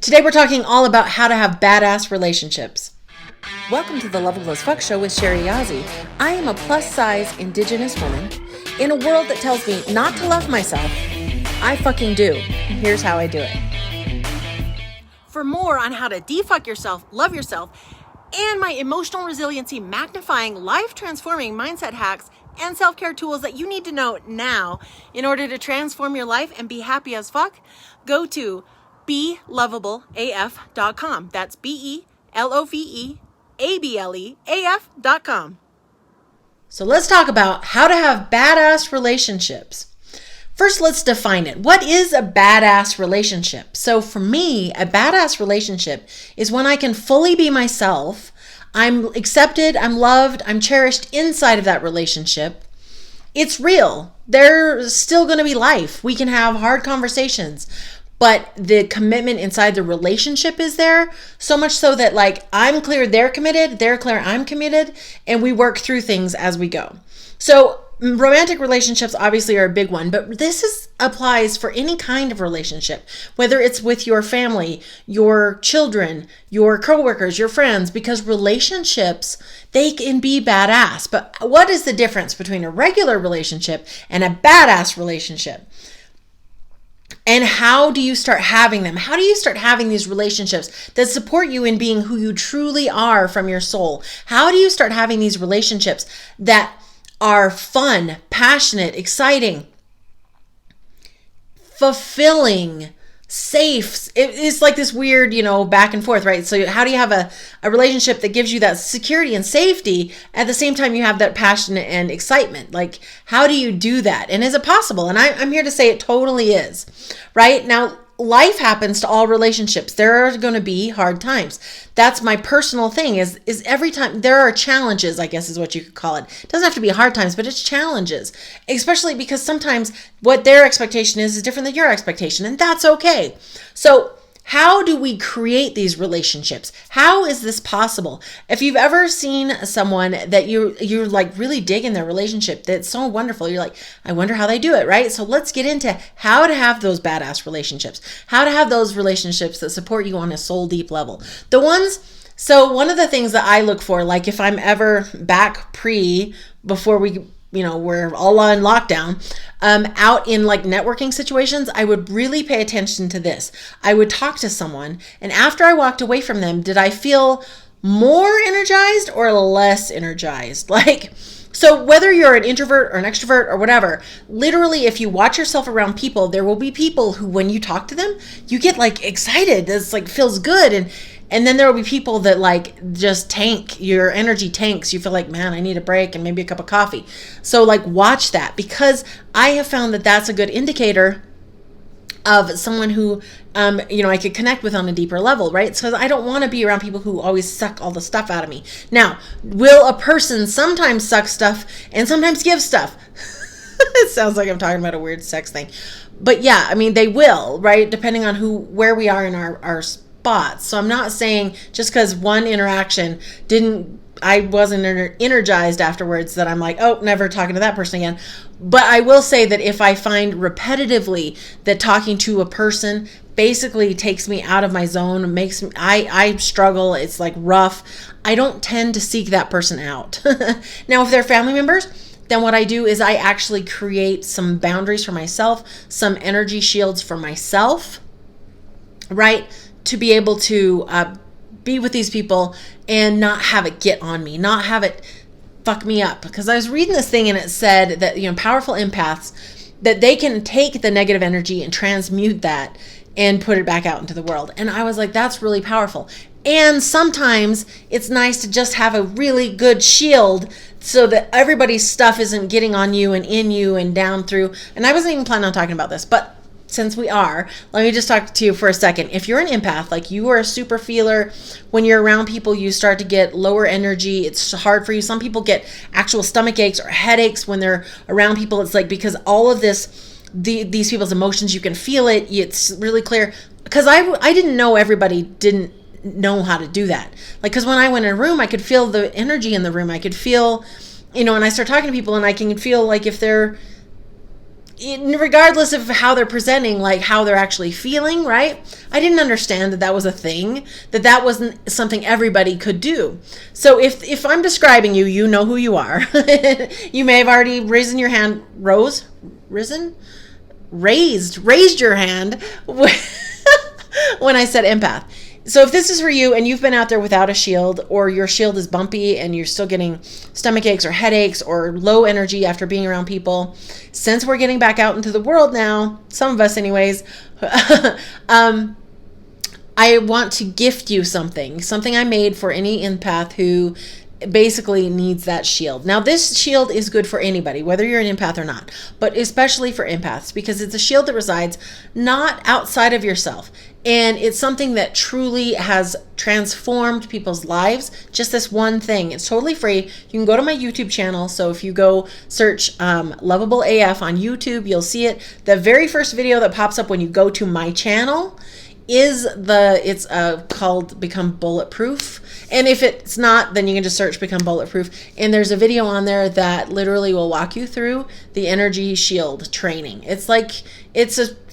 Today we're talking all about how to have badass relationships. Welcome to the Loveable as Fuck show with Sherry Yazzie. I am a plus-size Indigenous woman in a world that tells me not to love myself. I fucking do. Here's how I do it. For more on how to defuck yourself, love yourself, and my emotional resiliency magnifying, life-transforming mindset hacks and self-care tools that you need to know now in order to transform your life and be happy as fuck, go to beloveableaf.com. That's beloveableaf.com. So let's talk about how to have badass relationships. First, let's define it. What is a badass relationship? So for me, a badass relationship is when I can fully be myself. I'm accepted, I'm loved, I'm cherished inside of that relationship. It's real. There's still going to be life. We can have hard conversations, but the commitment inside the relationship is there, so much so that like I'm clear they're committed, they're clear I'm committed, and we work through things as we go. So romantic relationships obviously are a big one, but applies for any kind of relationship, whether it's with your family, your children, your coworkers, your friends, because relationships, they can be badass. But what is the difference between a regular relationship and a badass relationship? And how do you start having them? How do you start having these relationships that support you in being who you truly are from your soul? How do you start having these relationships that are fun, passionate, exciting, fulfilling, safe? It's like this weird, back and forth, right? So how do you have a relationship that gives you that security and safety at the same time you have that passion and excitement? Like, how do you do that? And is it possible? And I'm here to say it totally is, right? Now, life happens to all relationships. There are going to be hard times. That's my personal thing is every time there are challenges, I guess is what you could call it. It doesn't have to be hard times, but it's challenges, especially because sometimes what their expectation is different than your expectation, and that's okay. So how do we create these relationships? How is this possible? If you've ever seen someone that you're like really digging their relationship, that's so wonderful. You're like, I wonder how they do it, right? So let's get into how to have those badass relationships, how to have those relationships that support you on a soul deep level. So one of the things that I look for, like if I'm ever back before we we're all on lockdown, out in like networking situations, I would really pay attention to this. I would talk to someone, and after I walked away from them, did I feel more energized or less energized? So whether you're an introvert or an extrovert or whatever, literally if you watch yourself around people, there will be people who, when you talk to them, you get like excited. It's like feels good. And then there will be people that like just tank, your energy tanks. You feel like, man, I need a break and maybe a cup of coffee. So like watch that, because I have found that that's a good indicator of someone who, I could connect with on a deeper level, right? So I don't want to be around people who always suck all the stuff out of me. Now, will a person sometimes suck stuff and sometimes give stuff? It sounds like I'm talking about a weird sex thing. But yeah, I mean, they will, right? Depending on where we are in our spots. So I'm not saying just because one interaction I wasn't energized afterwards that I'm like, oh, never talking to that person again. But I will say that if I find repetitively that talking to a person basically takes me out of my zone, I struggle, it's like rough, I don't tend to seek that person out. Now, if they're family members, then what I do is I actually create some boundaries for myself, some energy shields for myself, right? To be able to be with these people and not have it get on me, not have it fuck me up. Because I was reading this thing and it said that, powerful empaths, that they can take the negative energy and transmute that and put it back out into the world. And I was like, that's really powerful. And sometimes it's nice to just have a really good shield so that everybody's stuff isn't getting on you and in you and down through. And I wasn't even planning on talking about this, but since we are, let me just talk to you for a second. If you're an empath, like you are a super feeler, when you're around people, you start to get lower energy. It's hard for you. Some people get actual stomach aches or headaches when they're around people. It's like because all of these people's emotions, you can feel it. It's really clear. Because I didn't know everybody didn't know how to do that. Like, because when I went in a room, I could feel the energy in the room. I could feel, and I start talking to people and I can feel like if they're regardless of how they're presenting, like how they're actually feeling, right? I didn't understand that was a thing, that wasn't something everybody could do. So if I'm describing you, you know who you are. You may have already raised your hand, raised your hand when I said empath. So if this is for you and you've been out there without a shield, or your shield is bumpy and you're still getting stomach aches or headaches or low energy after being around people, since we're getting back out into the world now, some of us anyways, I want to gift you something I made for any empath who basically needs that shield. Now, this shield is good for anybody, whether you're an empath or not, but especially for empaths, because it's a shield that resides not outside of yourself. And it's something that truly has transformed people's lives. Just this one thing. It's totally free. You can go to my YouTube channel. So if you go search Loveable AF on YouTube, you'll see it. The very first video that pops up when you go to my channel is it's called Become Bulletproof. And if it's not, then you can just search Become Bulletproof. And there's a video on there that literally will walk you through the energy shield training.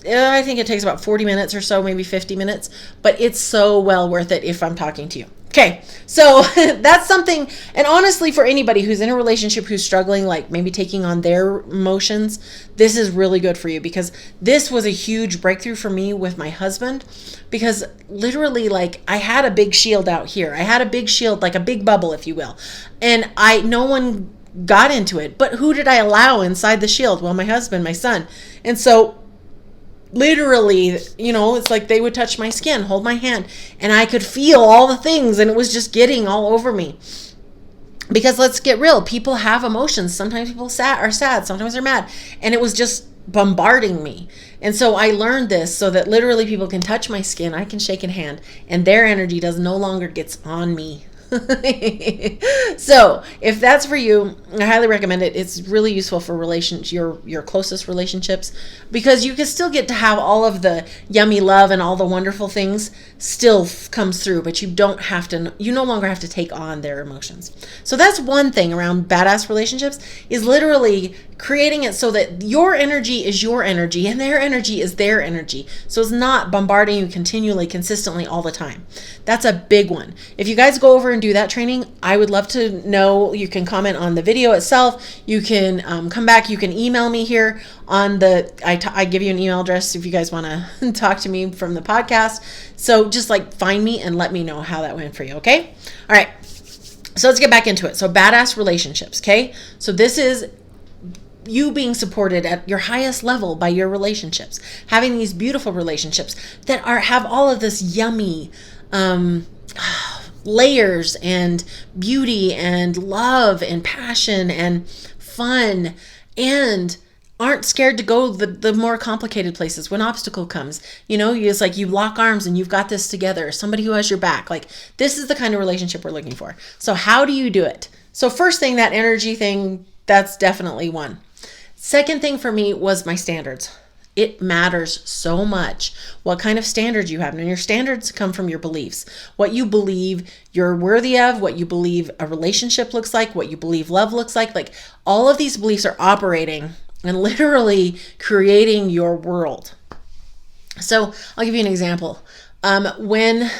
I think it takes about 40 minutes or so, maybe 50 minutes, but it's so well worth it if I'm talking to you. Okay, so that's something, and honestly, for anybody who's in a relationship who's struggling, like maybe taking on their emotions, this is really good for you, because this was a huge breakthrough for me with my husband, because literally, like, I had a big shield out here. I had a big shield, like a big bubble, if you will, and no one got into it, but who did I allow inside the shield? Well, my husband, my son. And so literally, it's like they would touch my skin, hold my hand, and I could feel all the things, and it was just getting all over me. Because let's get real, people have emotions. Sometimes people are sad, sometimes they're mad, and it was just bombarding me. And so I learned this so that literally people can touch my skin, I can shake a hand, and their energy no longer gets on me. So if that's for you, I highly recommend it. It's really useful for your closest relationships, because you can still get to have all of the yummy love and all the wonderful things still comes through, but you no longer have to take on their emotions. So that's one thing around badass relationships, is literally creating it so that your energy is your energy and their energy is their energy. So it's not bombarding you continually, consistently, all the time. That's a big one. If you guys go over and do that training, I would love to know. You can comment on the video itself. You can come back. You can email me here on I give you an email address if you guys want to talk to me from the podcast. So just find me and let me know how that went for you. Okay. All right. So let's get back into it. So badass relationships. Okay. So this is you being supported at your highest level by your relationships, having these beautiful relationships that have all of this yummy layers and beauty and love and passion and fun, and aren't scared to go the more complicated places when obstacle comes. It's like you lock arms and you've got this together, somebody who has your back. This is the kind of relationship we're looking for. So how do you do it? So first thing, that energy thing, that's definitely one. Second thing for me was my standards. It matters so much what kind of standards you have. And your standards come from your beliefs. What you believe you're worthy of, what you believe a relationship looks like, what you believe love looks like all of these beliefs are operating and literally creating your world. So I'll give you an example. And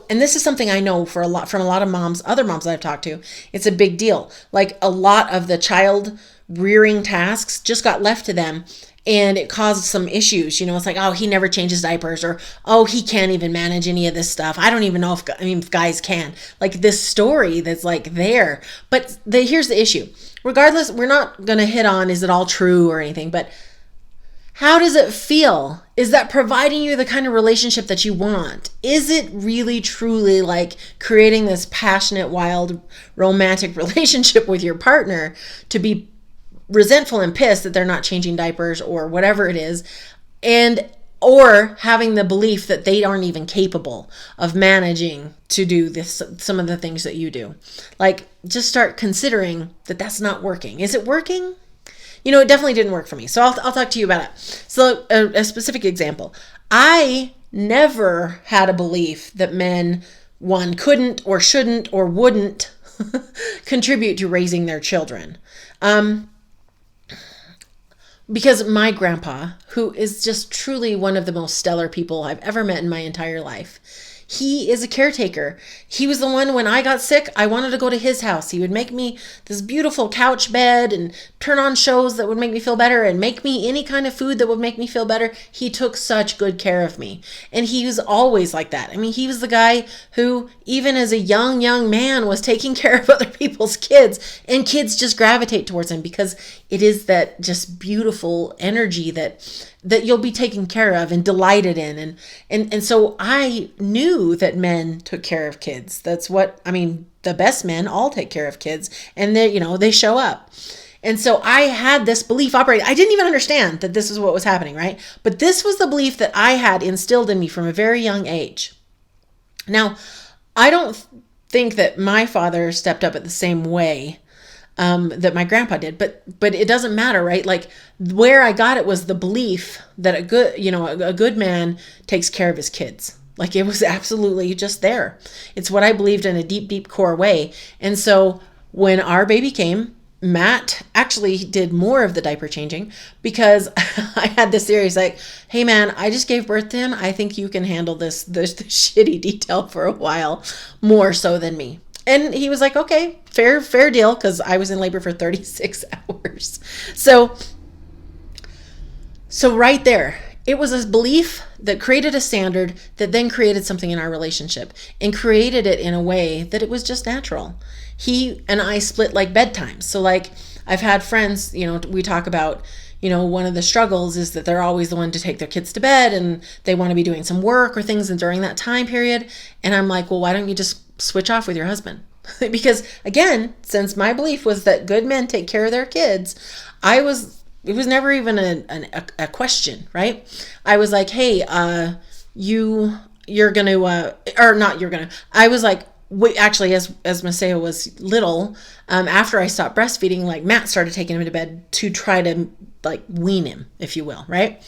this is something I know from a lot of other moms that I've talked to, it's a big deal. A lot of the child rearing tasks just got left to them, and it caused some issues. It's like, oh, he never changes diapers, or, oh, he can't even manage any of this stuff. I don't even know if guys can. This story that's there. But here's the issue. Regardless, we're not going to hit on, is it all true or anything, but how does it feel? Is that providing you the kind of relationship that you want? Is it really, truly creating this passionate, wild, romantic relationship with your partner to be resentful and pissed that they're not changing diapers or whatever it is, or having the belief that they aren't even capable of managing to do some of the things that you do? Just start considering that that's not working. Is it working? It definitely didn't work for me. So I'll talk to you about it. So a specific example. I never had a belief that men, one, couldn't or shouldn't or wouldn't because my grandpa, who is just truly one of the most stellar people I've ever met in my entire life, he is a caretaker. He was the one when I got sick, I wanted to go to his house. He would make me this beautiful couch bed and turn on shows that would make me feel better and make me any kind of food that would make me feel better. He took such good care of me. And he was always like that. I mean, he was the guy who, even as a young man, was taking care of other people's kids. And kids just gravitate towards him because it is that just beautiful energy that you'll be taken care of and delighted in. And so I knew that men took care of kids. That's what, I mean, the best men all take care of kids, and they show up. And so I had this belief operating. I didn't even understand that this is what was happening, right? But this was the belief that I had instilled in me from a very young age. Now, I don't think that my father stepped up at the same way that my grandpa did, but it doesn't matter, right? Like, where I got it was the belief that a good man takes care of his kids. Like, it was absolutely just there. It's what I believed in a deep, deep core way. And so when our baby came, Matt actually did more of the diaper changing because I had this theory. He's like, hey man, I just gave birth to him. I think you can handle this shitty detail for a while more so than me. And he was like, okay, fair deal, because I was in labor for 36 hours. So right there, it was a belief that created a standard that then created something in our relationship and created it in a way that it was just natural. He and I split like bedtime. So like, I've had friends, we talk about, one of the struggles is that they're always the one to take their kids to bed and they want to be doing some work or things during that time period. And I'm like, well, why don't you just switch off with your husband? Because again, since my belief was that good men take care of their kids, it was never even a question, right? I was like, hey, I was like, actually, as Maseo was little, after I stopped breastfeeding, like Matt started taking him to bed to try to like wean him, if you will, right?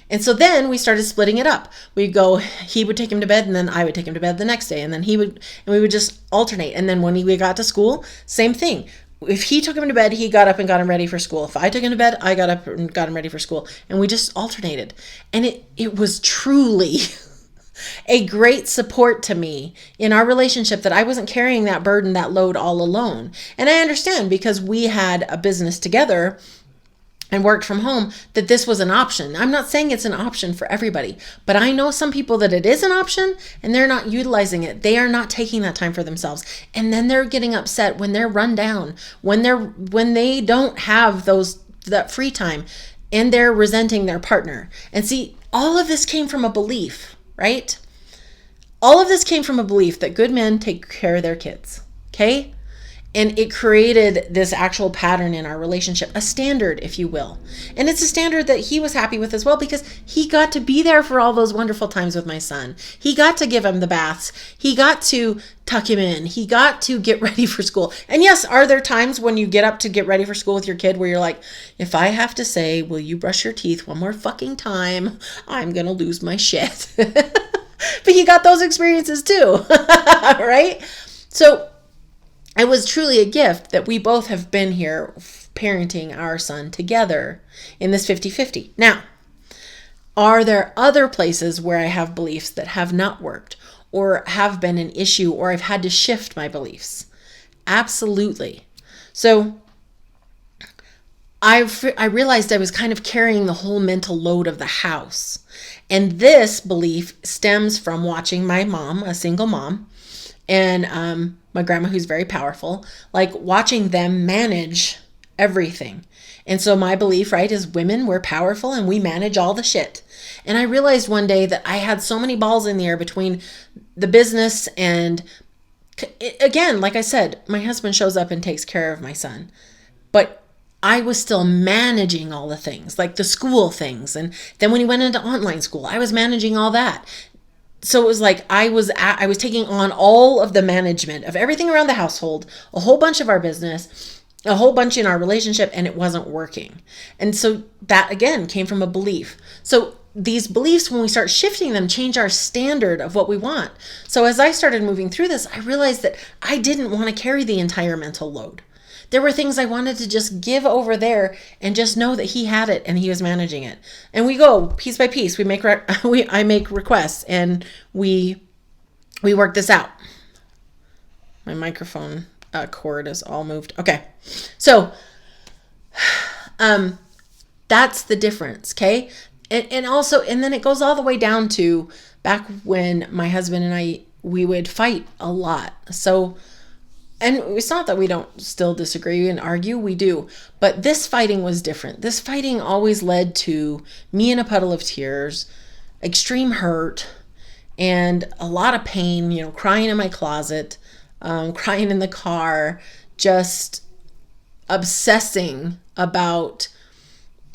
And so then we started splitting it up. He would take him to bed, and then I would take him to bed the next day, and then we would just alternate. And then when we got to school, same thing. If he took him to bed, he got up and got him ready for school. If I took him to bed, I got up and got him ready for school. And we just alternated. And it was truly a great support to me in our relationship that I wasn't carrying that burden, that load all alone. And I understand, because we had a business together and worked from home, that this was an option. I'm not saying it's an option for everybody, but I know some people that it is an option and they're not utilizing it. They are not taking that time for themselves. And then they're getting upset when they're run down, when they don't have that free time, and they're resenting their partner. And see, all of this came from a belief, right? All of this came from a belief that good men take care of their kids, okay? And it created this actual pattern in our relationship, a standard, if you will. And it's a standard that he was happy with as well, because he got to be there for all those wonderful times with my son. He got to give him the baths. He got to tuck him in. He got to get ready for school. And yes, are there times when you get up to get ready for school with your kid where you're like, if I have to say, will you brush your teeth one more fucking time, I'm going to lose my shit. But you got those experiences too, right? So it was truly a gift that we both have been here parenting our son together in this 50-50. Now, are there other places where I have beliefs that have not worked or have been an issue, or I've had to shift my beliefs? Absolutely. So I realized I was kind of carrying the whole mental load of the house. And this belief stems from watching my mom, a single mom, and my grandma, who's very powerful, like watching them manage everything. And so my belief, right, is women, we're powerful and we manage all the shit. And I realized one day that I had so many balls in the air between the business and, again, like I said, my husband shows up and takes care of my son. But I was still managing all the things, like the school things. And then when he went into online school, I was managing all that. So it was like I was taking on all of the management of everything around the household, a whole bunch of our business, a whole bunch in our relationship, and it wasn't working. And so that, again, came from a belief. So these beliefs, when we start shifting them, change our standard of what we want. So as I started moving through this, I realized that I didn't want to carry the entire mental load. There were things I wanted to just give over there and just know that he had it and he was managing it. And we go piece by piece. I make requests and we work this out. My microphone cord is all moved. Okay. So, that's the difference. Okay. And also, and then it goes all the way down to back when my husband and we would fight a lot. So, and it's not that we don't still disagree and argue, we do. But this fighting was different. This fighting always led to me in a puddle of tears, extreme hurt, and a lot of pain, crying in my closet, crying in the car, just obsessing about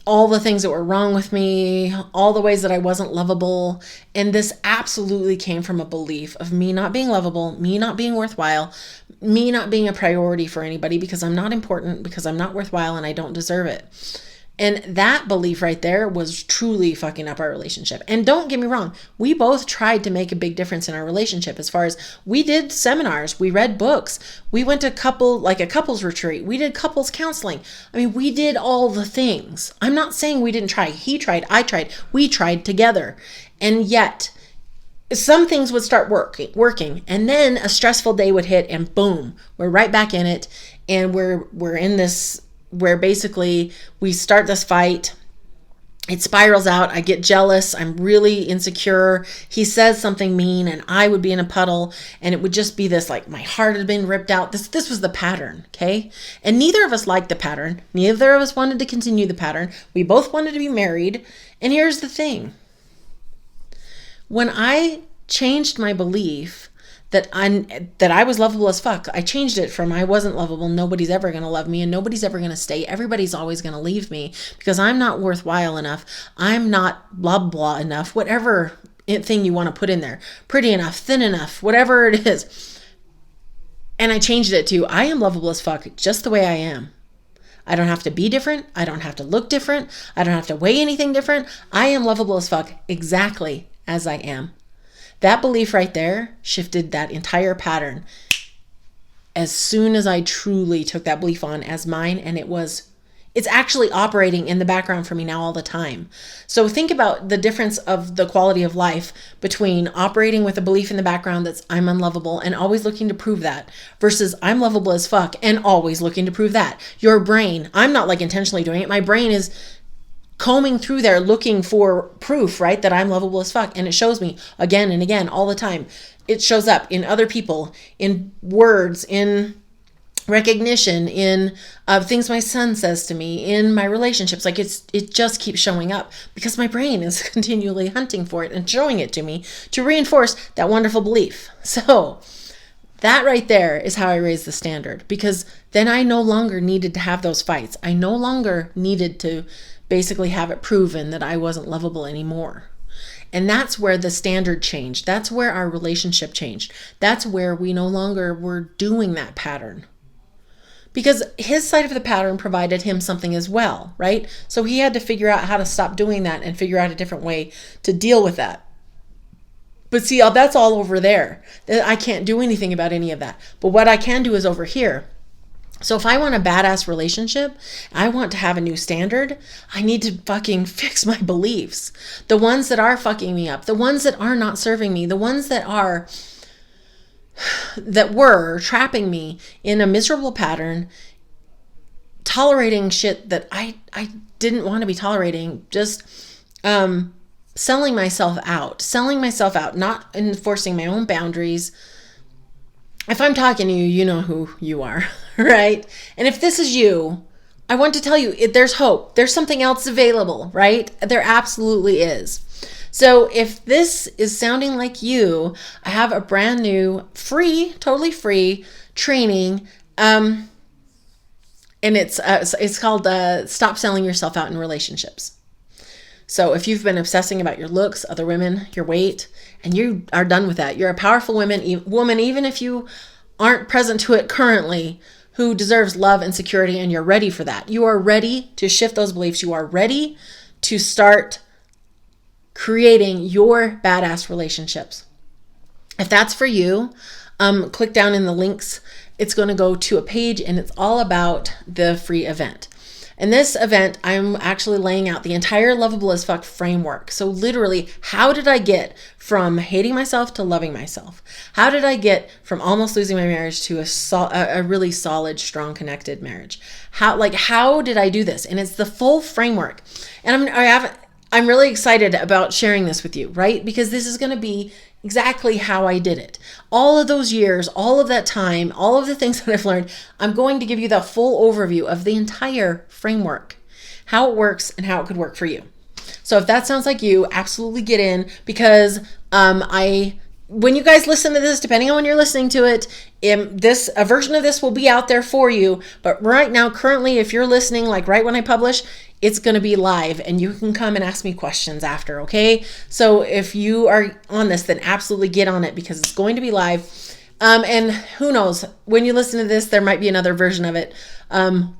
all the things that were wrong with me, all the ways that I wasn't lovable. And this absolutely came from a belief of me not being lovable, me not being worthwhile, me not being a priority for anybody because I'm not important, because I'm not worthwhile and I don't deserve it. And that belief right there was truly fucking up our relationship. And don't get me wrong, we both tried to make a big difference in our relationship as far as we did seminars, we read books, we went to a couples retreat, we did couples counseling. I mean, we did all the things. I'm not saying we didn't try. He tried, I tried, we tried together. And yet some things would start working. And then a stressful day would hit and boom, we're right back in it. And we're in this where basically we start this fight. It spirals out. I get jealous. I'm really insecure. He says something mean and I would be in a puddle and it would just be this, like my heart had been ripped out. This was the pattern. Okay. And neither of us liked the pattern. Neither of us wanted to continue the pattern. We both wanted to be married. And here's the thing. When I changed my belief that I was lovable as fuck, I changed it from I wasn't lovable, nobody's ever going to love me and nobody's ever going to stay, everybody's always going to leave me because I'm not worthwhile enough, I'm not blah blah enough, whatever thing you want to put in there, pretty enough, thin enough, whatever it is. And I changed it to I am lovable as fuck just the way I am. I don't have to be different, I don't have to look different, I don't have to weigh anything different. I am lovable as fuck exactly as I am. That belief right there shifted that entire pattern as soon as I truly took that belief on as mine. And it's actually operating in the background for me now all the time. So think about the difference of the quality of life between operating with a belief in the background that's I'm unlovable and always looking to prove that versus I'm lovable as fuck and always looking to prove that. Your brain, I'm not like intentionally doing it. My brain is combing through there looking for proof, right, that I'm lovable as fuck. And it shows me again and again all the time. It shows up in other people, in words, in recognition, in things my son says to me, in my relationships. Like it just keeps showing up because my brain is continually hunting for it and showing it to me to reinforce that wonderful belief. So that right there is how I raised the standard, because then I no longer needed to have those fights. I no longer needed to basically have it proven that I wasn't lovable anymore. And that's where the standard changed. That's where our relationship changed. That's where we no longer were doing that pattern. Because his side of the pattern provided him something as well, right? So he had to figure out how to stop doing that and figure out a different way to deal with that. But see, that's all over there. I can't do anything about any of that. But what I can do is over here. So if I want a badass relationship, I want to have a new standard, I need to fucking fix my beliefs. The ones that are fucking me up, the ones that are not serving me, the ones that were trapping me in a miserable pattern, tolerating shit that I didn't want to be tolerating, just selling myself out, not enforcing my own boundaries. If I'm talking to you, you know who you are, right? And if this is you, I want to tell you, there's hope. There's something else available, right? There absolutely is. So if this is sounding like you, I have a brand new totally free training. And it's called Stop Selling Yourself Out in Relationships. So if you've been obsessing about your looks, other women, your weight, and you are done with that, you're a powerful woman, even if you aren't present to it currently, who deserves love and security, and you're ready for that. You are ready to shift those beliefs. You are ready to start creating your badass relationships. If that's for you, click down in the links it's going to go to a page, and it's all about the free event. In this event, I'm actually laying out the entire Loveable as Fuck framework. So literally, how did I get from hating myself to loving myself? How did I get from almost losing my marriage to a really solid, strong, connected marriage? How did I do this? And it's the full framework. And I'm really excited about sharing this with you, right? Because this is going to be exactly how I did it. All of those years, all of that time, all of the things that I've learned, I'm going to give you the full overview of the entire framework, how it works and how it could work for you. So if that sounds like you, absolutely get in, because when you guys listen to this, depending on when you're listening to it, a version of this will be out there for you. But right now, currently, if you're listening, like right when I publish, it's going to be live, and you can come and ask me questions after, okay? So if you are on this, then absolutely get on it, because it's going to be live. And who knows, when you listen to this, there might be another version of it.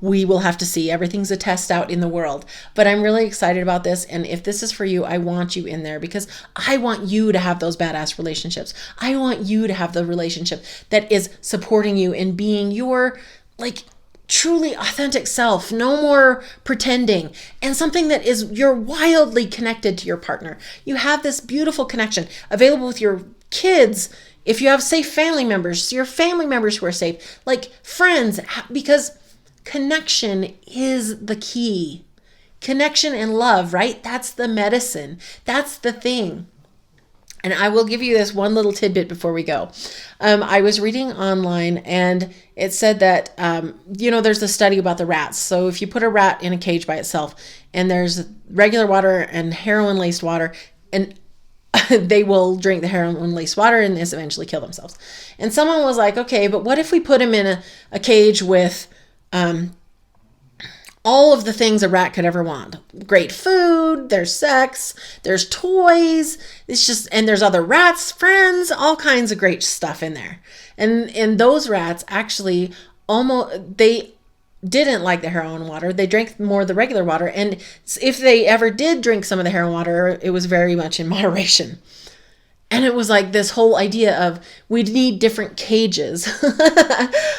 We will have to see. Everything's a test out in the world. But I'm really excited about this. And if this is for you, I want you in there, because I want you to have those badass relationships. I want you to have the relationship that is supporting you in being your, truly authentic self, no more pretending, and something that is, you're wildly connected to your partner. You have this beautiful connection available with your kids. If you have safe family members, your family members who are safe, like friends, because connection is the key. Connection and love, right? That's the medicine. That's the thing. And I will give you this one little tidbit before we go. I was reading online, and it said that, there's a study about the rats. So if you put a rat in a cage by itself, and there's regular water and heroin-laced water, and they will drink the heroin-laced water and this eventually kill themselves. And someone was like, okay, but what if we put him in a cage with all of the things a rat could ever want? Great food, there's sex, there's toys, and there's other rats, friends, all kinds of great stuff in there. And those rats actually they didn't like the heroin water. They drank more of the regular water. And if they ever did drink some of the heroin water, it was very much in moderation. And it was like this whole idea of, we need different cages.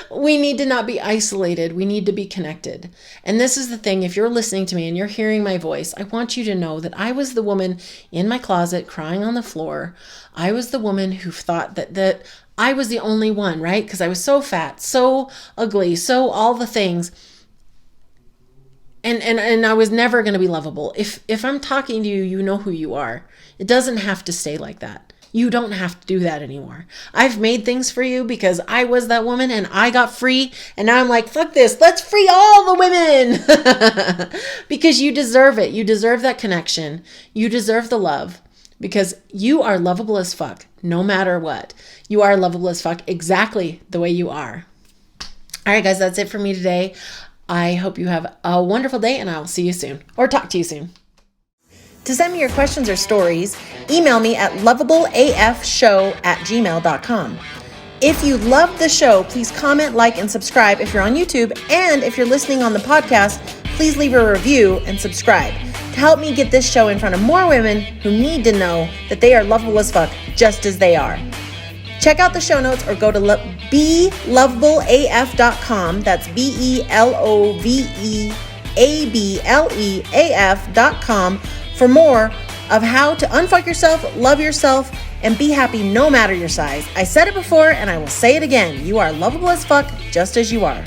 We need to not be isolated. We need to be connected. And this is the thing. If you're listening to me and you're hearing my voice, I want you to know that I was the woman in my closet crying on the floor. I was the woman who thought that I was the only one, right? Because I was so fat, so ugly, so all the things. And I was never going to be lovable. If I'm talking to you, you know who you are. It doesn't have to stay like that. You don't have to do that anymore. I've made things for you because I was that woman and I got free. And now I'm like, fuck this. Let's free all the women. Because you deserve it. You deserve that connection. You deserve the love, because you are lovable as fuck, no matter what. You are lovable as fuck exactly the way you are. All right, guys, that's it for me today. I hope you have a wonderful day, and I'll see you soon, or talk to you soon. To send me your questions or stories, email me at loveableafshow@gmail.com. If you love the show, please comment, like, and subscribe if you're on YouTube. And if you're listening on the podcast, please leave a review and subscribe to help me get this show in front of more women who need to know that they are lovable as fuck, just as they are. Check out the show notes or go to belovableaf.com. That's belovableaf.com for more of how to unfuck yourself, love yourself, and be happy no matter your size. I said it before and I will say it again. You are lovable as fuck, just as you are.